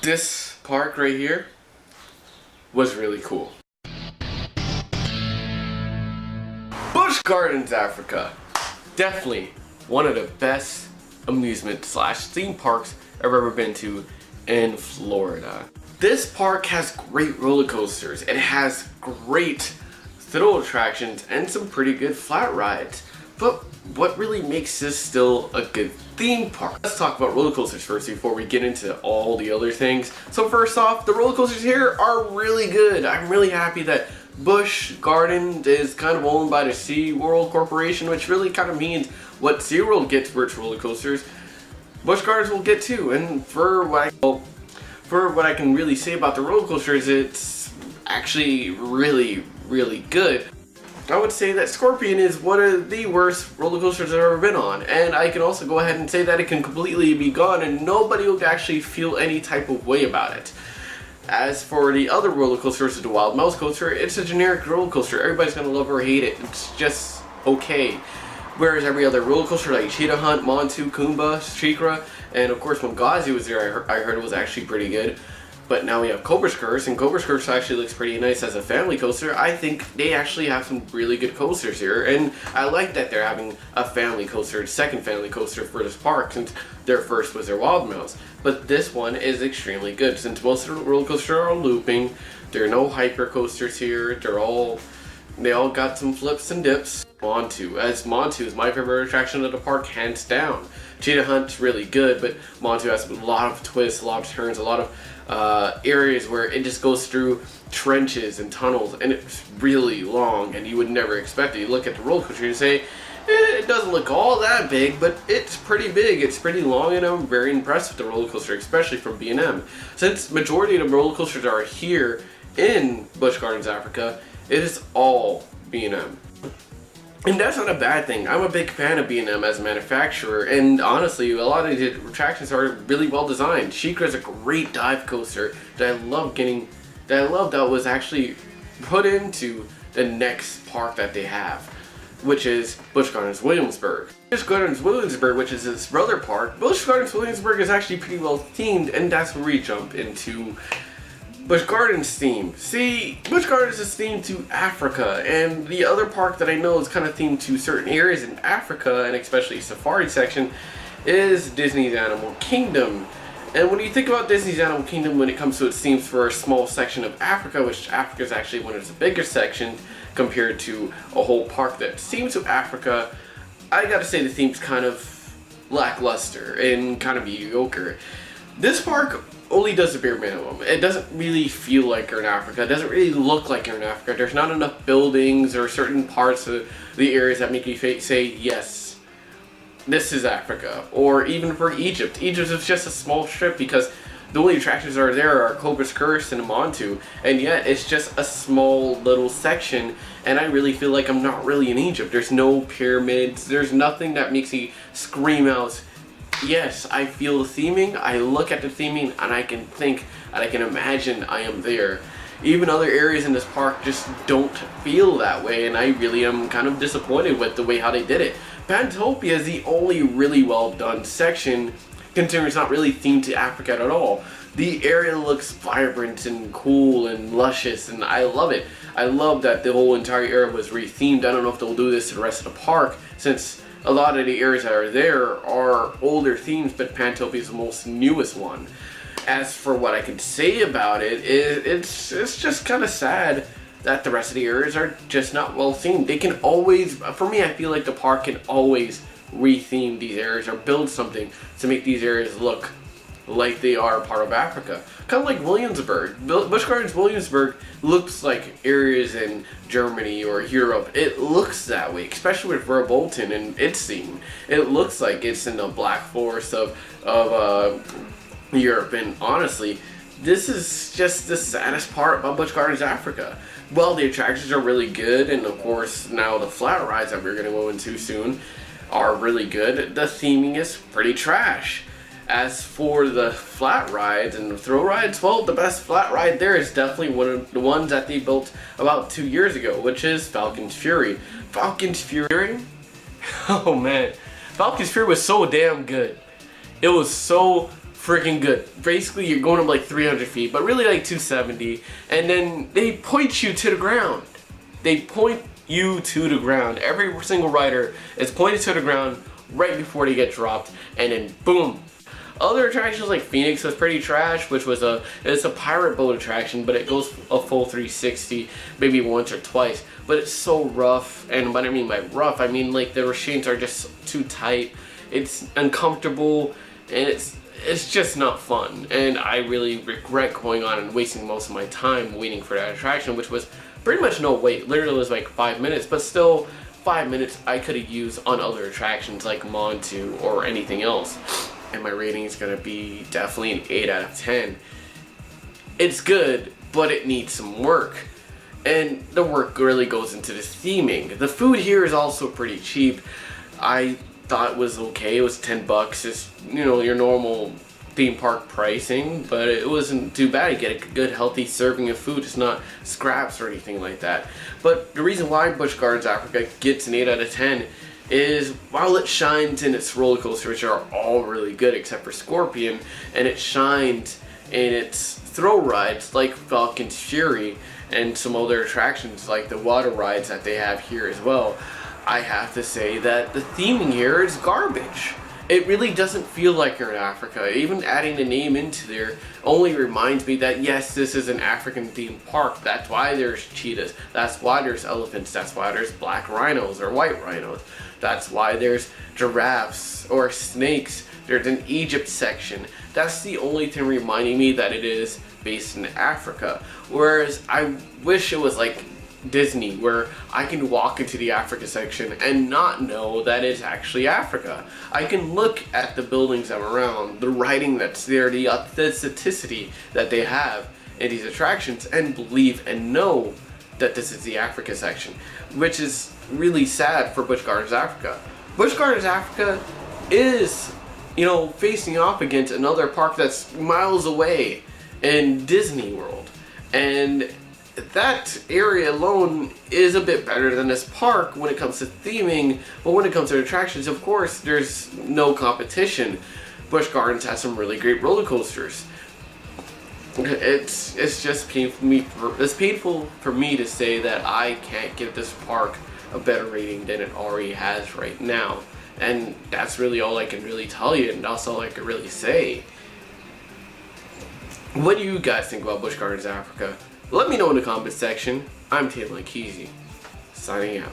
This park right here was really cool. Busch Gardens, Africa. Definitely one of the best amusement slash theme parks I've ever been to in Florida. This park has great roller coasters. It has great thrill attractions and some pretty good flat rides. But what really makes this still a good theme park? Let's talk about roller coasters first before we get into all the other things. So first off, the roller coasters here are really good. I'm really happy that Busch Gardens is kind of owned by the SeaWorld Corporation, which really kind of means what SeaWorld gets for its roller coasters, Busch Gardens will get too. And for what I can really say about the roller coasters, it's actually really good. I would say that Scorpion is one of the worst roller coasters I've ever been on, and I can also go ahead and say that it can completely be gone and nobody will actually feel any type of way about it. As for the other roller coasters, the Wild Mouse coaster, it's a generic roller coaster. Everybody's gonna love or hate it. It's just okay. Whereas every other roller coaster like Cheetah Hunt, Montu, Kumba, Shikra, and of course when Keezy was there, I heard it was actually pretty good. But now we have Cobra's Curse, and Cobra's Curse actually looks pretty nice as a family coaster. I think they actually have some really good coasters here, and I like that they're having a family coaster, second family coaster for this park, since their first was their Wild Mouse. But this one is extremely good, since most of the roller coasters are looping. There are no hyper coasters here. They all got some flips and dips. Montu is my favorite attraction of the park, hands down. Cheetah Hunt's really good, but Montu has a lot of twists, a lot of turns, a lot of areas where it just goes through trenches and tunnels, and it's really long, and you would never expect it. You look at the roller coaster and say, it doesn't look all that big, but it's pretty big, it's pretty long, and I'm very impressed with the roller coaster, especially from B&M. Since majority of the roller coasters are here in Busch Gardens, Africa, it is all B&M. And that's not a bad thing. I'm a big fan of B&M as a manufacturer, and honestly, a lot of the attractions are really well designed. Shikra is a great dive coaster that I love that was actually put into the next park that they have, which is Busch Gardens Williamsburg. Busch Gardens Williamsburg, which is its brother park, Busch Gardens Williamsburg is actually pretty well themed, and that's where we jump into Busch Gardens theme. See, Busch Gardens is themed to Africa, and the other park that I know is kind of themed to certain areas in Africa, and especially safari section, is Disney's Animal Kingdom. And when you think about Disney's Animal Kingdom when it comes to its themes for a small section of Africa, which Africa is actually one of its bigger sections compared to a whole park that themes to Africa, I gotta say the theme's kind of lackluster and kind of mediocre. This park only does the bare minimum. It doesn't really feel like you're in Africa. It doesn't really look like you're in Africa. There's not enough buildings or certain parts of the areas that make you say, yes, this is Africa. Or even for Egypt. Egypt is just a small strip because the only attractions that are there are Cobra's Curse and Montu, and yet it's just a small little section, and I really feel like I'm not really in Egypt. There's no pyramids. There's nothing that makes me scream out, yes, I feel the theming, I look at the theming, and I can think, and I can imagine I am there. Even other areas in this park just don't feel that way, and I really am kind of disappointed with the way how they did it. Pantopia is the only really well done section, considering it's not really themed to Africa at all. The area looks vibrant and cool and luscious, and I love it. I love that the whole entire area was rethemed. I don't know if they'll do this to the rest of the park, since a lot of the areas that are there are older themes, but Pantopia is the most newest one. As for what I can say about it, it's just kind of sad that the rest of the areas are just not well themed. They can always, for me, I feel like the park can always retheme these areas or build something to make these areas look like they are part of Africa. Kind of like Williamsburg. Busch Gardens Williamsburg looks like areas in Germany or Europe. It looks that way, especially with Verbolten and its theme. It looks like it's in the Black Forest of Europe, and honestly, this is just the saddest part about Busch Gardens Africa. Well, the attractions are really good, and of course now the flat rides that we're going to go into soon are really good. The theming is pretty trash. As for the flat rides and the thrill rides, well, the best flat ride there is definitely one of the ones that they built about 2 years ago, which is Falcon's Fury. Falcon's Fury? Oh man. Falcon's Fury was so damn good. It was so freaking good. Basically, you're going up like 300 feet, but really like 270, and then they point you to the ground. They point you to the ground. Every single rider is pointed to the ground right before they get dropped, and then boom. Other attractions like Phoenix was pretty trash, which was it's a pirate boat attraction, but it goes a full 360 maybe once or twice. But it's so rough, and what I mean by rough, I mean like the machines are just too tight. It's uncomfortable, and it's just not fun. And I really regret going on and wasting most of my time waiting for that attraction, which was pretty much no wait. Literally it was like 5 minutes, but still 5 minutes I could have used on other attractions like Montu or anything else. And my rating is going to be definitely an 8 out of 10. It's good, but it needs some work. And the work really goes into the theming. The food here is also pretty cheap. I thought it was okay. It was $10. It's, you know, your normal theme park pricing, but it wasn't too bad. You get a good healthy serving of food. It's not scraps or anything like that. But the reason why Busch Gardens Africa gets an 8 out of 10 is while it shines in its roller coasters, which are all really good except for Scorpion, and it shines in its throw rides like Falcon's Fury and some other attractions like the water rides that they have here as well, I have to say that the theming here is garbage. It really doesn't feel like you're in Africa. Even adding the name into there only reminds me that yes, this is an African themed park. That's why there's cheetahs. That's why there's elephants. That's why there's black rhinos or white rhinos. That's why there's giraffes or snakes. There's an Egypt section. That's the only thing reminding me that it is based in Africa. Whereas I wish it was like Disney, where I can walk into the Africa section and not know that it's actually Africa. I can look at the buildings that are around, the writing that's there, the authenticity that they have in these attractions, and believe and know that this is the Africa section, which is really sad for Busch Gardens Africa. Busch Gardens Africa is, you know, facing off against another park that's miles away in Disney World, and that area alone is a bit better than this park when it comes to theming, but when it comes to attractions, of course, there's no competition. Busch Gardens has some really great roller coasters. It's just painful for me to say that I can't give this park a better rating than it already has right now. And that's really all I can really tell you, and that's all I can really say. What do you guys think about Busch Gardens Africa? Let me know in the comments section. I'm Taylon Keezy, signing out.